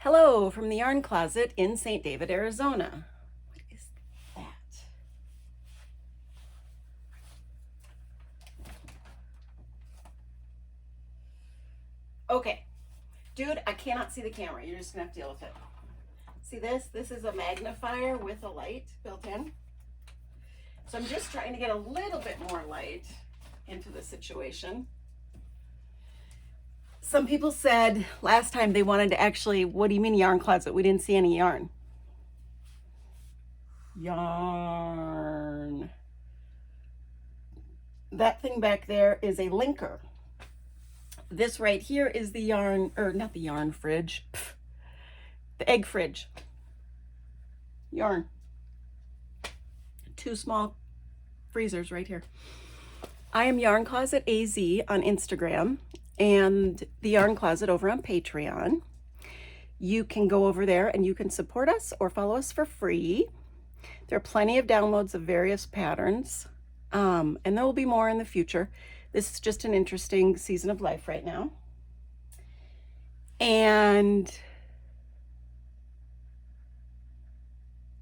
Hello from the Yarn Closet in St. David, Arizona. What is that? Okay, dude, I cannot see the camera. You're just gonna have to deal with it. See this? This is a magnifier with a light built in. So I'm just trying to get a little bit more light into the situation. Some people said last time they wanted to actually, what do you mean yarn closet? We didn't see any yarn. Yarn. That thing back there is a linker. This right here is the yarn, or not the yarn fridge, the egg fridge. Yarn. Two small freezers right here. I am Yarn Closet AZ on Instagram and the Yarn Closet over on Patreon. You can go over there and you can support us or follow us for free. There are plenty of downloads of various patterns, and there will be more in the future. This is just an interesting season of life right now. And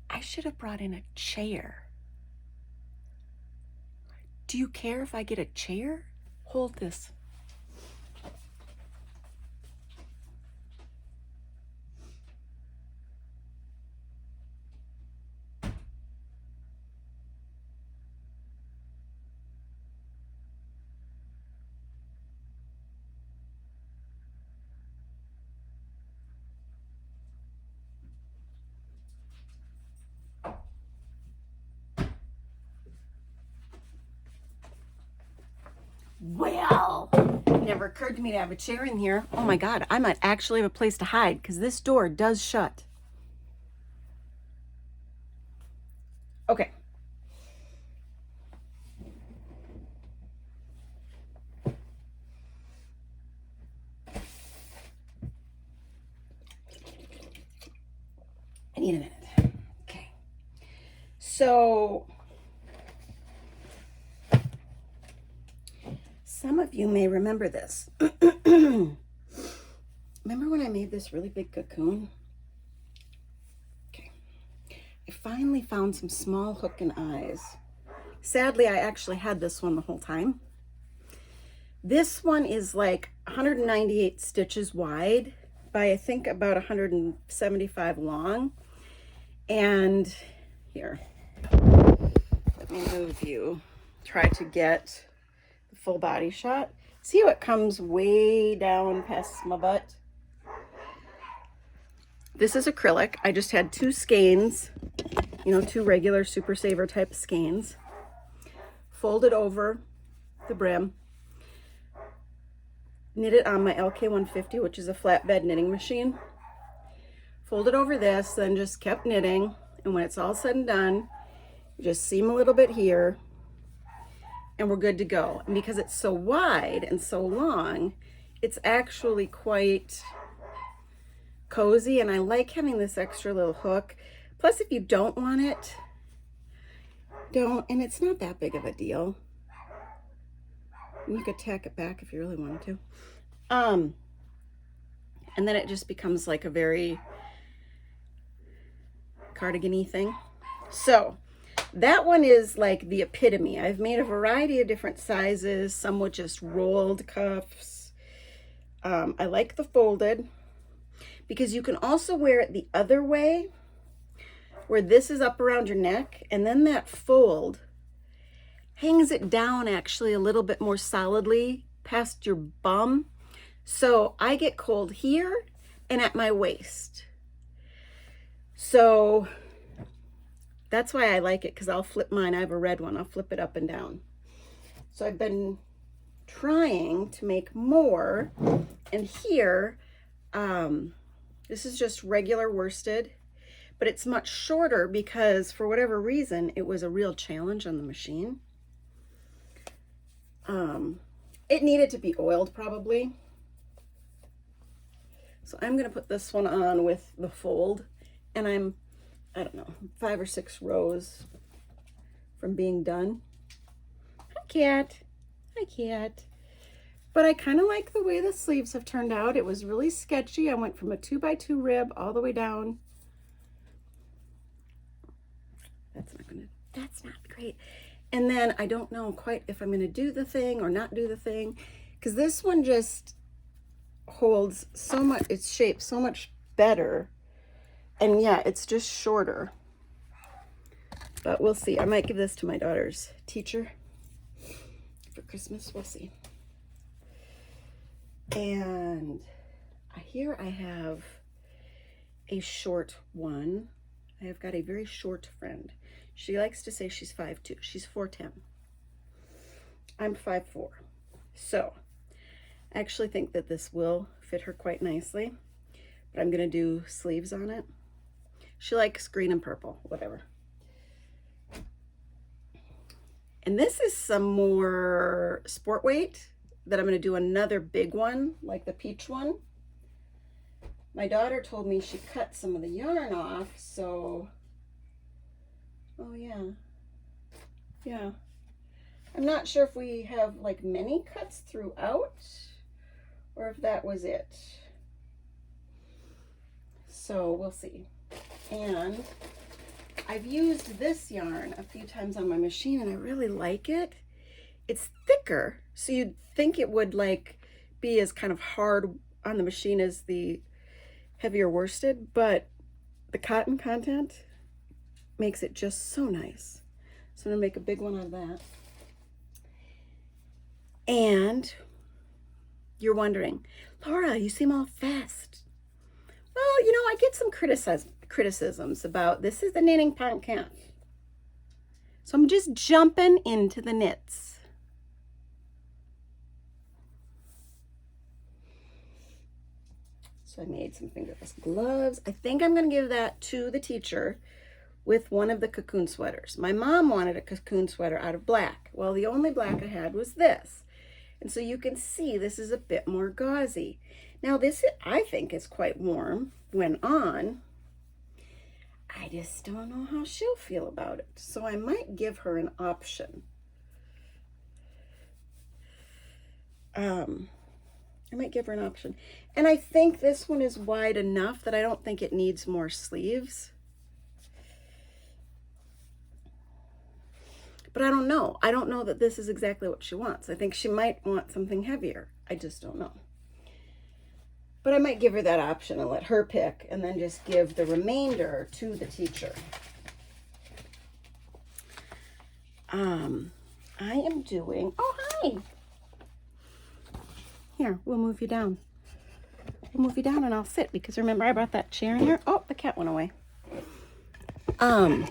I should have brought in a chair. Do you care if I get a chair? Hold this. Well, it never occurred to me to have a chair in here. Oh my God, I might actually have a place to hide because this door does shut. Okay. I need a minute. Okay. So, some of you may remember this. Remember when I made this really big cocoon? Okay. I finally found some small hook and eyes. Sadly, I actually had this one the whole time. This one is like 198 stitches wide by I think about 175 long. And here, let me move you. Try to get the full body shot. See how it comes way down past my butt? This is acrylic. I just had two skeins, two regular Super Saver type skeins. Folded over the brim. Knit it on my LK150, which is a flatbed knitting machine. Folded over this, then just kept knitting. And when it's all said and done, you just seam a little bit here and we're good to go. And because it's so wide and so long, it's actually quite cozy. And I like having this extra little hook. Plus, if you don't want it, don't. And it's not that big of a deal. And you could tack it back if you really wanted to. And then it just becomes like a very cardigan-y thing. So that one is like the epitome. I've made a variety of different sizes, some with just rolled cuffs. I like the folded because you can also wear it the other way, where this is up around your neck and then that fold hangs it down actually a little bit more solidly past your bum. So I get cold here and at my waist. So that's why I like it, because I'll flip mine. I have a red one. I'll flip it up and down. So I've been trying to make more. And here, this is just regular worsted, but it's much shorter because for whatever reason, it was a real challenge on the machine. It needed to be oiled probably. So I'm going to put this one on with the fold, and I don't know, 5 or 6 rows from being done. Hi, cat. Hi, cat. But I kind of like the way the sleeves have turned out. It was really sketchy. I went from a 2x2 rib all the way down. That's not great. And then I don't know quite if I'm going to do the thing or not do the thing, because this one just holds so much, it's shaped so much better. And yeah, it's just shorter. But we'll see. I might give this to my daughter's teacher for Christmas. We'll see. And here I have a short one. I have got a very short friend. She likes to say she's 5'2". She's 4'10". I'm 5'4". So I actually think that this will fit her quite nicely, but I'm gonna do sleeves on it. She likes green and purple, whatever. And this is some more sport weight that I'm gonna do another big one, like the peach one. My daughter told me she cut some of the yarn off, so, oh yeah. Yeah. I'm not sure if we have like many cuts throughout or if that was it. So we'll see. And I've used this yarn a few times on my machine and I really like it. It's thicker, so you'd think it would like be as kind of hard on the machine as the heavier worsted, but the cotton content makes it just so nice. So I'm gonna make a big one out of that. And you're wondering, Laura, you seem all fast. Well, you know, I get some criticisms about this is the knitting podcast. So I'm just jumping into the knits. So I made some fingerless gloves. I think I'm going to give that to the teacher with one of the cocoon sweaters. My mom wanted a cocoon sweater out of black. Well, the only black I had was this. And so you can see this is a bit more gauzy. Now this, I think, is quite warm when on. I just don't know how she'll feel about it. So I might give her an option. I might give her an option. And I think this one is wide enough that I don't think it needs more sleeves. But I don't know. I don't know that this is exactly what she wants. I think she might want something heavier. I just don't know. But I might give her that option and let her pick and then just give the remainder to the teacher. I am doing, oh, hi. Here, we'll move you down. We'll move you down and I'll sit because remember I brought that chair in here. Oh, the cat went away. Hi.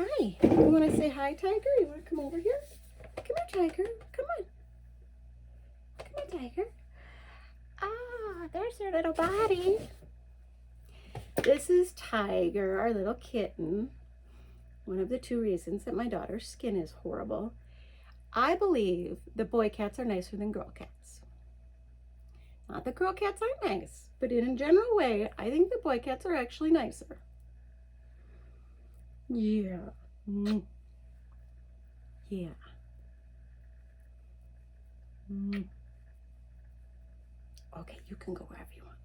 You want to say hi, Tiger? You want to come over here? Come here, Tiger. Come on. Come on, Tiger. Ah, there's your little body. This is Tiger, our little kitten. One of the 2 reasons that my daughter's skin is horrible. I believe the boy cats are nicer than girl cats. Not that girl cats aren't nice, but in a general way, I think the boy cats are actually nicer. Yeah. Yeah. Okay, you can go wherever you want.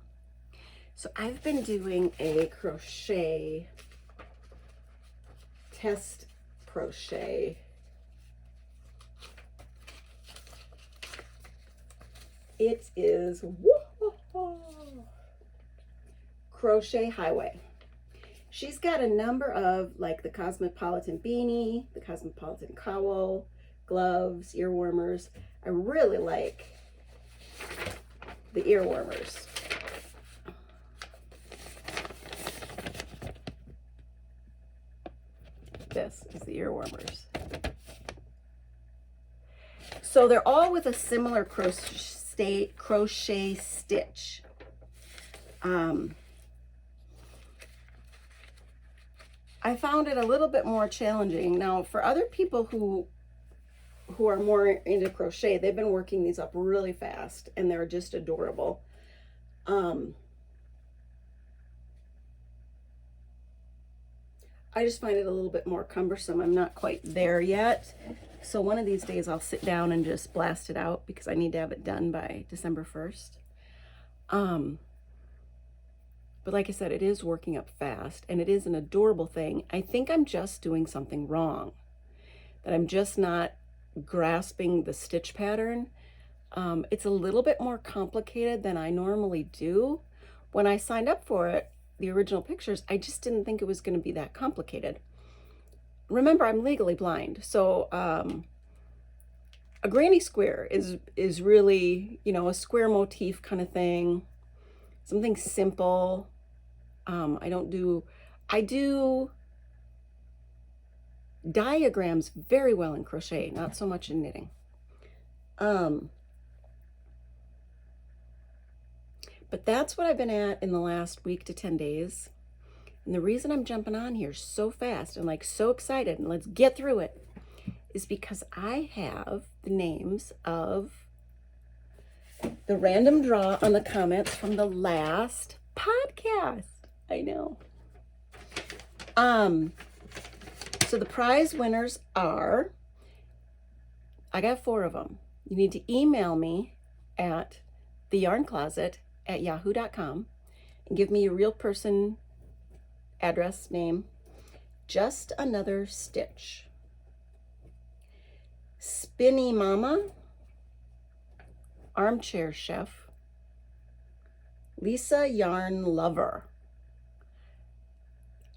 So I've been doing a crochet, test crochet. It is Crochet Highway. She's got a number of like the Cosmopolitan beanie, the Cosmopolitan cowl, gloves, ear warmers. I really like the ear warmers. This is the ear warmers. So they're all with a similar crochet stitch. I found it a little bit more challenging. Now, for other people who are more into crochet, they've been working these up really fast and they're just adorable. I just find it a little bit more cumbersome. I'm not quite there yet. So one of these days I'll sit down and just blast it out because I need to have it done by December 1st. But like I said, it is working up fast and it is an adorable thing. I think I'm just doing something wrong, that I'm just not grasping the stitch pattern. It's a little bit more complicated than I normally do. When I signed up for it, the original pictures, I just didn't think it was going to be that complicated. Remember, I'm legally blind, so a granny square is really, you know, a square motif kind of thing, something simple. I do diagrams very well in crochet, not so much in knitting. But that's what I've been at in the last week to 10 days. And the reason I'm jumping on here so fast and like so excited and let's get through it is because I have the names of the random draw on the comments from the last podcast. I know. So the prize winners are, I got 4 of them. You need to email me at theyarncloset@yahoo.com and give me your real person, address, name. Just Another Stitch, Spinny Mama, Armchair Chef, Lisa Yarn Lover.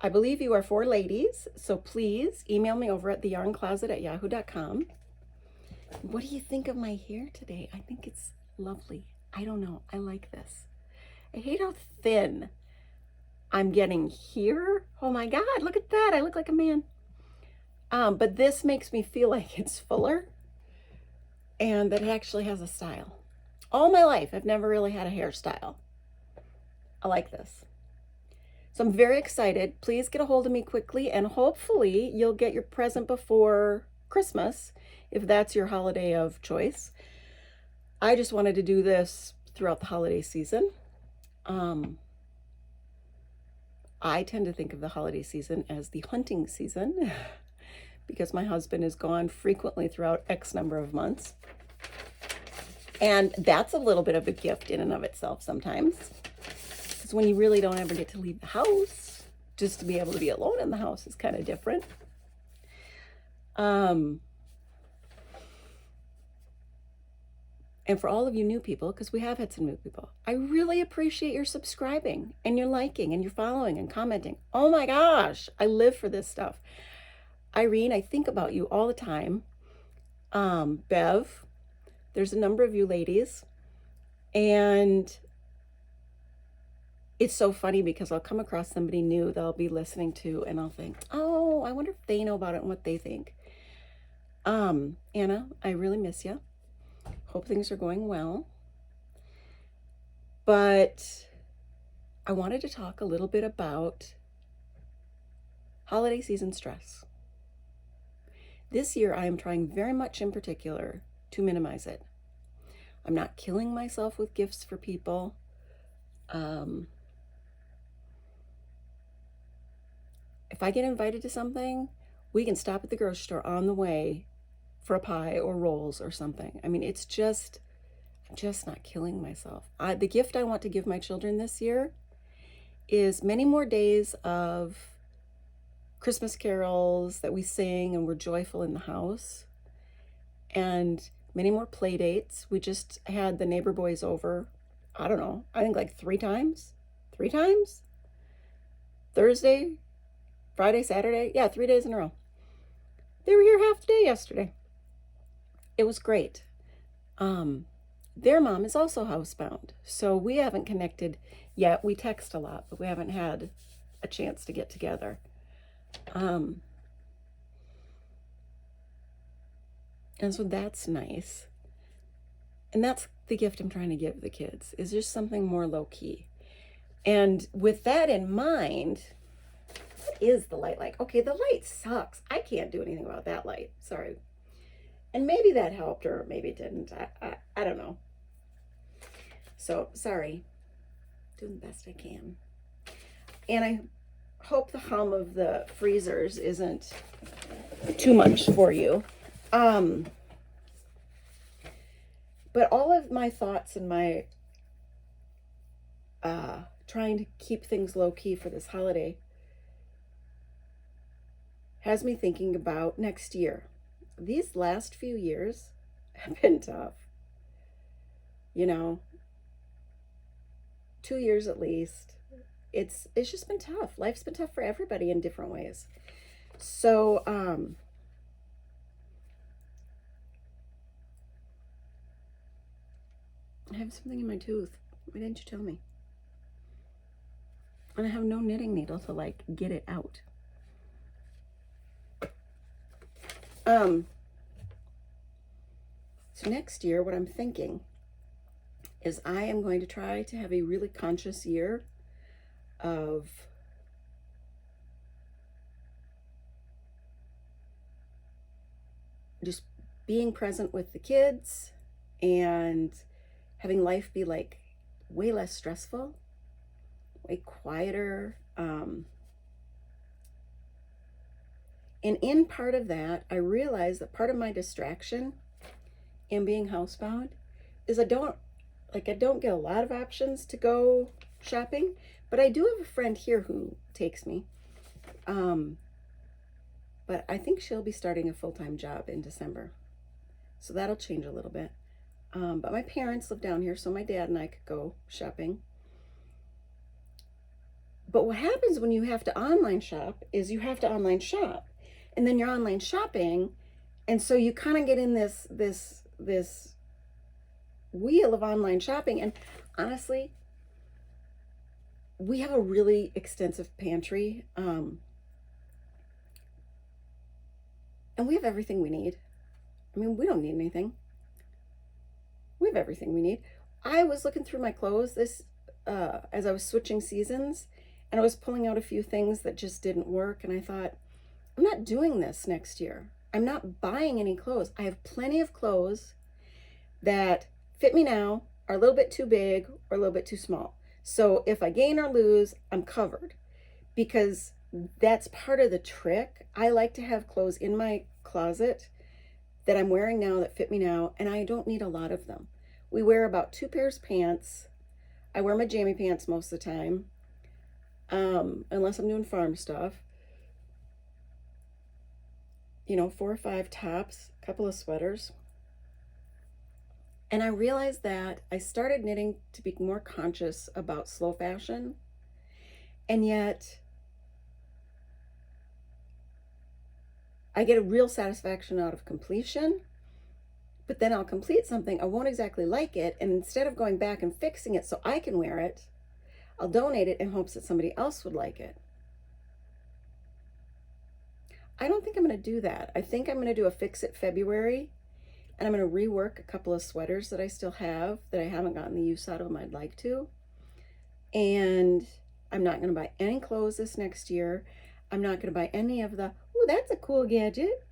I believe you are 4 ladies, so please email me over at theyarncloset@yahoo.com. What do you think of my hair today? I think it's lovely. I don't know. I like this. I hate how thin I'm getting here. Oh my God, look at that. I look like a man. But this makes me feel like it's fuller and that it actually has a style. All my life, I've never really had a hairstyle. I like this. So I'm very excited. Please get a hold of me quickly and hopefully you'll get your present before Christmas if that's your holiday of choice. I just wanted to do this throughout the holiday season. I tend to think of the holiday season as the hunting season because my husband is gone frequently throughout X number of months. And that's a little bit of a gift in and of itself sometimes. Because when you really don't ever get to leave the house, just to be able to be alone in the house is kind of different. And for all of you new people, because we have had some new people, I really appreciate your subscribing and your liking and your following and commenting. Oh my gosh, I live for this stuff. Irene, I think about you all the time. Bev, there's a number of you ladies. And it's so funny because I'll come across somebody new that I'll be listening to and I'll think, oh, I wonder if they know about it and what they think. Anna, I really miss you. Hope things are going well. But I wanted to talk a little bit about holiday season stress. This year, I am trying very much in particular to minimize it. I'm not killing myself with gifts for people. If I get invited to something, we can stop at the grocery store on the way for a pie or rolls or something. I mean, it's just, I'm just not killing myself. The gift I want to give my children this year is many more days of Christmas carols that we sing and we're joyful in the house, and many more play dates. We just had the neighbor boys over, I don't know, I think like 3 times. Thursday, Friday, Saturday. Yeah, 3 days in a row. They were here half the day yesterday. It was great. Their mom is also housebound, so we haven't connected yet. We text a lot, but we haven't had a chance to get together. And so that's nice. And that's the gift I'm trying to give the kids, is just something more low-key. And with that in mind, what is the light like? Okay, the light sucks. I can't do anything about that light. Sorry. And maybe that helped or maybe it didn't. I don't know. So, sorry. Doing the best I can. And I hope the hum of the freezers isn't too much for you. Um, but all of my thoughts and my trying to keep things low key for this holiday has me thinking about next year. These last few years have been tough. You know, 2 years at least. It's just been tough. Life's been tough for everybody in different ways. So, I have something in my tooth. Why didn't you tell me? And I have no knitting needle to like get it out. So next year, what I'm thinking is I am going to try to have a really conscious year of just being present with the kids and having life be like way less stressful, way quieter. And in part of that, I realized that part of my distraction in being housebound is I don't get a lot of options to go shopping, but I do have a friend here who takes me. But I think she'll be starting a full-time job in December. So that'll change a little bit. But my parents live down here, so my dad and I could go shopping. But what happens when you have to online shop is you have to online shop. And then you're online shopping, and so you kind of get in this wheel of online shopping. And honestly, we have a really extensive pantry, and we have everything we need. I mean, we don't need anything. We have everything we need. I was looking through my clothes as I was switching seasons, and I was pulling out a few things that just didn't work, and I thought, I'm not doing this next year. I'm not buying any clothes. I have plenty of clothes that fit me now, are a little bit too big or a little bit too small. So if I gain or lose, I'm covered, because that's part of the trick. I like to have clothes in my closet that I'm wearing now that fit me now, and I don't need a lot of them. We wear about 2 pairs of pants. I wear my jammy pants most of the time, unless I'm doing farm stuff. 4 or 5 tops, a couple of sweaters. And I realized that I started knitting to be more conscious about slow fashion. And yet I get a real satisfaction out of completion. But then I'll complete something, I won't exactly like it, and instead of going back and fixing it so I can wear it, I'll donate it in hopes that somebody else would like it. I don't think I'm going to do that. I think I'm going to do a Fix It February, and I'm going to rework a couple of sweaters that I still have that I haven't gotten the use out of them I'd like to. And I'm not going to buy any clothes this next year. I'm not going to buy any of the, ooh, that's a cool gadget.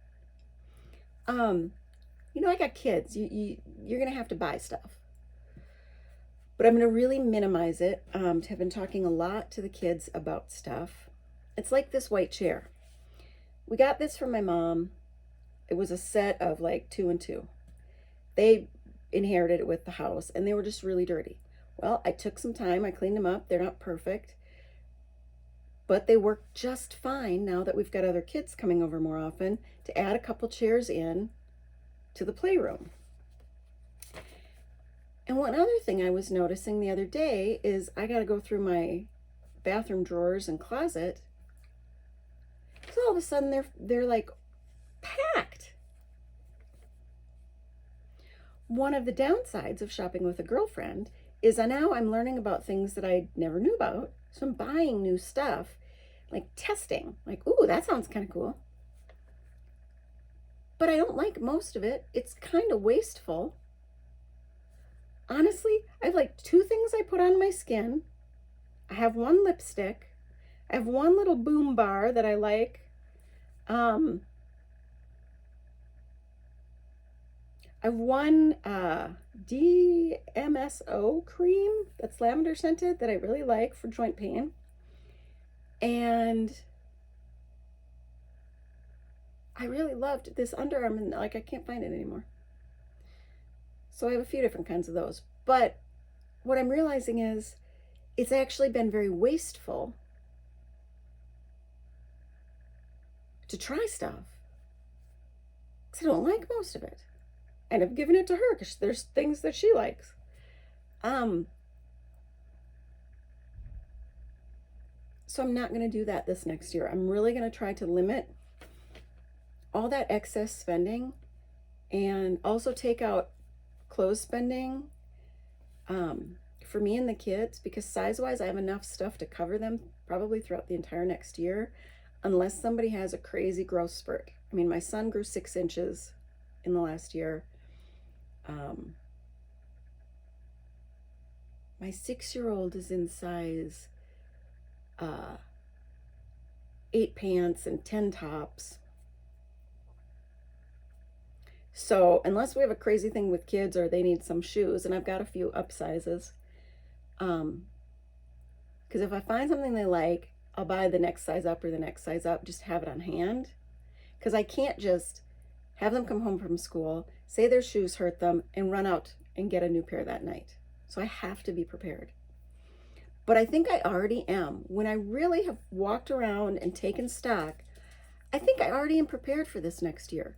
I got kids. You're going to have to buy stuff. But I'm going to really minimize it. I've been talking a lot to the kids about stuff. It's like this white chair. We got this from my mom. It was a set of like 2 and 2. They inherited it with the house, and they were just really dirty. Well, I took some time. I cleaned them up. They're not perfect, but they work just fine now that we've got other kids coming over more often, to add a couple chairs in to the playroom. And one other thing I was noticing the other day is I got to go through my bathroom drawers and closet. So all of a sudden they're like packed. One of the downsides of shopping with a girlfriend is now I'm learning about things that I never knew about. So I'm buying new stuff, like testing, like, ooh, that sounds kind of cool. But I don't like most of it. It's kind of wasteful. Honestly, I have like 2 things I put on my skin. I have 1 lipstick. I have 1 little boom bar that I like. I have 1 DMSO cream that's lavender scented that I really like for joint pain. And I really loved this underarm and like I can't find it anymore. So I have a few different kinds of those. But what I'm realizing is it's actually been very wasteful to try stuff because I don't like most of it. And I've given it to her because there's things that she likes. So I'm not going to do that this next year. I'm really going to try to limit all that excess spending and also take out clothes spending for me and the kids, because size-wise I have enough stuff to cover them probably throughout the entire next year, unless somebody has a crazy growth spurt. I mean, my son grew 6 inches in the last year. My 6-year-old is in size 8 pants and 10 tops. So unless we have a crazy thing with kids or they need some shoes, and I've got a few up sizes, because if I find something they like, I'll buy the next size up or the next size up, just have it on hand. Because I can't just have them come home from school, say their shoes hurt them, and run out and get a new pair that night. So I have to be prepared. But I think I already am. When I really have walked around and taken stock, I think I already am prepared for this next year.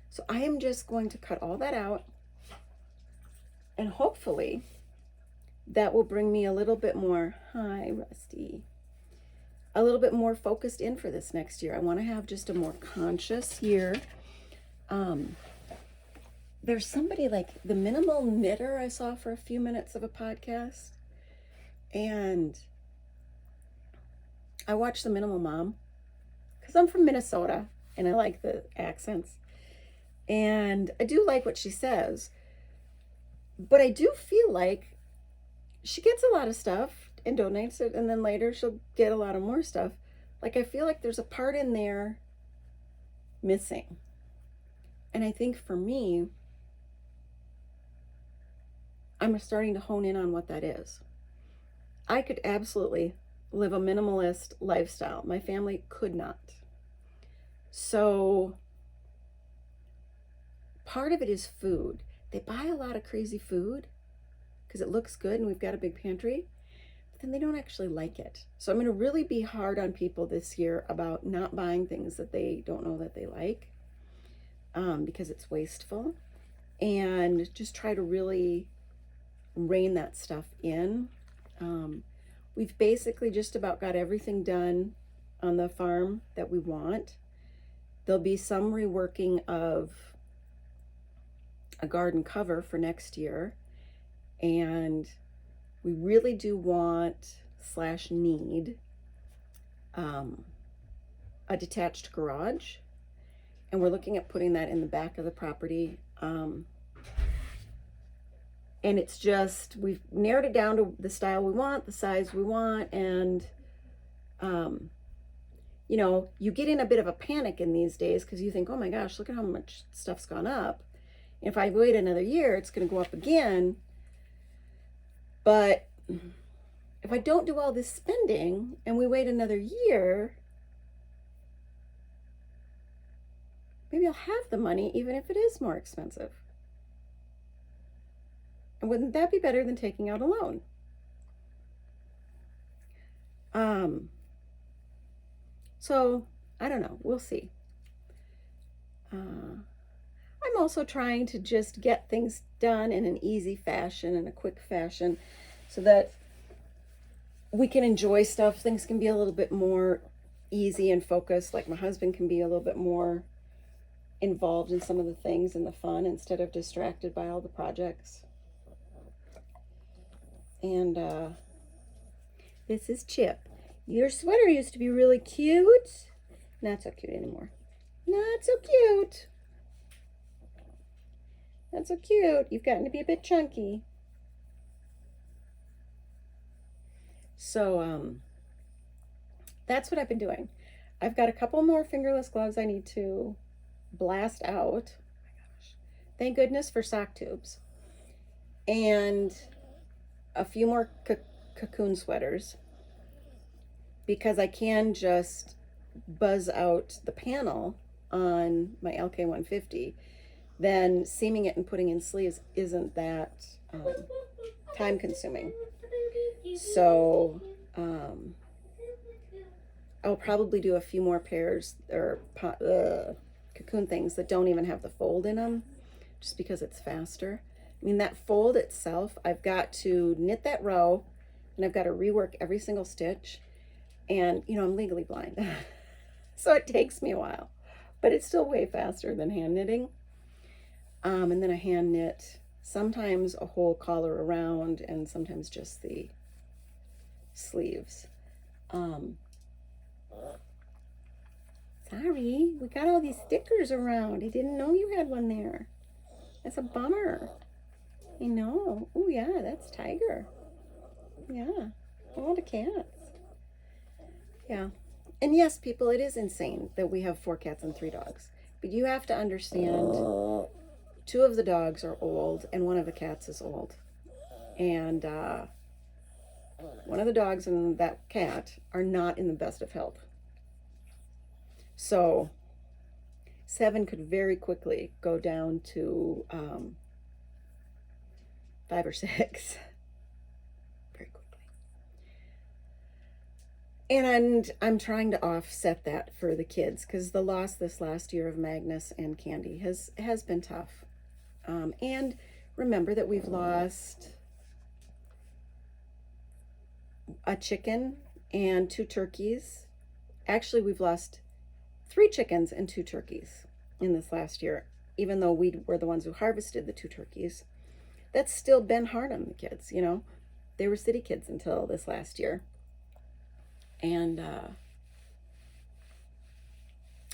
So I am just going to cut all that out, and hopefully that will bring me a little bit more, hi Rusty, a little bit more focused in for this next year. I want to have just a more conscious year. There's somebody like the Minimal Knitter I saw for a few minutes of a podcast, and I watched the Minimal Mom because I'm from Minnesota and I like the accents, and I do like what she says, but I do feel like she gets a lot of stuff and donates it, and then later she'll get a lot of more stuff. Like, I feel like there's a part in there missing. And I think for me, I'm starting to hone in on what that is. I could absolutely live a minimalist lifestyle. My family could not. So part of it is food. They buy a lot of crazy food because it looks good and we've got a big pantry, but then they don't actually like it. So I'm going to really be hard on people this year about not buying things that they don't know that they like, because it's wasteful, and just try to really rein that stuff in. We've basically just about got everything done on the farm that we want. There'll be some reworking of a garden cover for next year. And we really do want / need a detached garage. And we're looking at putting that in the back of the property. And it's just, we've narrowed it down to the style we want, the size we want. And, you know, you get in a bit of a panic in these days because you think, oh my gosh, look at how much stuff's gone up. And if I wait another year, it's going to go up again. But if I don't do all this spending and we wait another year, maybe I'll have the money even if it is more expensive. And wouldn't that be better than taking out a loan? So I don't know. We'll see. I'm also trying to just get things done in an easy fashion and a quick fashion so that we can enjoy stuff. Things can be a little bit more easy and focused. Like my husband can be a little bit more involved in some of the things and the fun instead of distracted by all the projects. And this is Chip. Your sweater used to be really cute. Not so cute anymore. Not so cute. Not so cute. You've gotten to be a bit chunky. So that's what I've been doing. I've got a couple more fingerless gloves I need to blast out. Oh my gosh. Thank goodness for sock tubes. And a few more cocoon sweaters, because I can just buzz out the panel on my LK150, then seaming it and putting in sleeves isn't that time consuming. So I'll probably do a few more pairs or cocoon things that don't even have the fold in them, just because it's faster. I mean, that fold itself, I've got to knit that row, and I've got to rework every single stitch. And, you know, I'm legally blind, so it takes me a while, but it's still way faster than hand knitting. And then I hand knit sometimes a whole collar around and sometimes just the sleeves. Sorry, we got all these stickers around. I didn't know you had one there. That's a bummer. I know. Oh yeah, that's Tiger. Yeah, a lot of cats. Yeah. And yes, people, it is insane that we have 4 cats and 3 dogs. But you have to understand, 2 of the dogs are old and 1 of the cats is old. And 1 of the dogs and that cat are not in the best of health. So 7 could very quickly go down to 5 or 6. Very quickly. And I'm trying to offset that for the kids, because the loss this last year of Magnus and Candy has been tough. And remember that we've lost a chicken and 2 turkeys. Actually, we've lost 3 chickens and 2 turkeys in this last year, even though we were the ones who harvested the 2 turkeys. That's still been hard on the kids, you know. They were city kids until this last year. And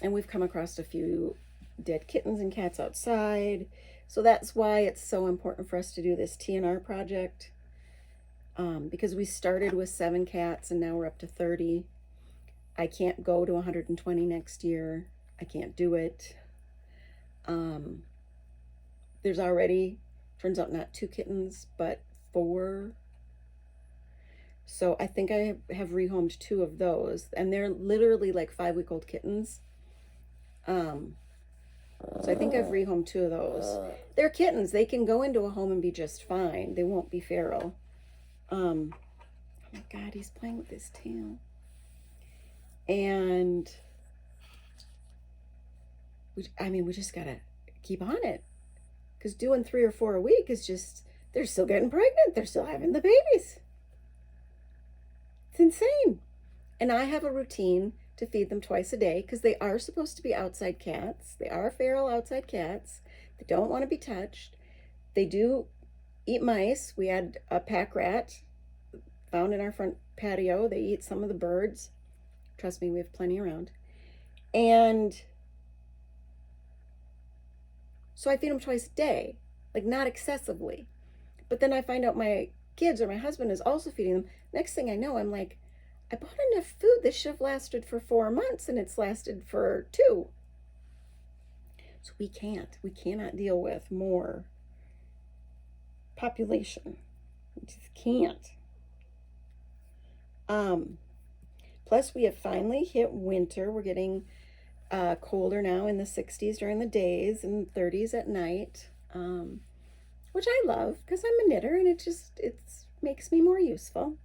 we've come across a few dead kittens and cats outside. So that's why it's so important for us to do this TNR project. Because we started with 7 cats and now we're up to 30. I can't go to 120 next year. I can't do it. There's already, turns out, not 2 kittens, but 4. So I think I have rehomed 2 of those, and they're literally like 5-week-old kittens. So I think I've rehomed 2 of those. They're kittens. They can go into a home and be just fine. They won't be feral. Oh my God, he's playing with his tail. And we just gotta keep on it, because doing 3 or 4 a week is just, they're still getting pregnant. They're still having the babies. It's insane. And I have a routine to feed them twice a day, because they are supposed to be outside cats. They are feral outside cats. They don't want to be touched. They do eat mice. We had a pack rat found in our front patio. They eat some of the birds. Trust me, we have plenty around. And so I feed them twice a day, like not excessively. But then I find out my kids or my husband is also feeding them. Next thing I know, I'm like, I bought enough food. This should have lasted for 4 months and it's lasted for 2. So we cannot deal with more population. We just can't. Plus we have finally hit winter. We're getting colder now, in the 60s during the days and 30s at night, which I love, because I'm a knitter and it makes me more useful.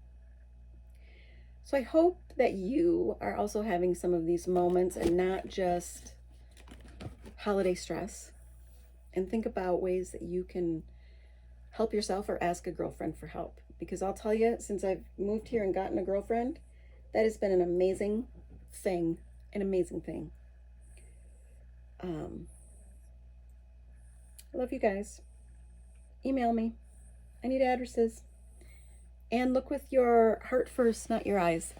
So I hope that you are also having some of these moments and not just holiday stress, and think about ways that you can help yourself or ask a girlfriend for help. Because I'll tell you, since I've moved here and gotten a girlfriend, that has been an amazing thing, I love you guys. Email me. I need addresses. And look with your heart first, not your eyes.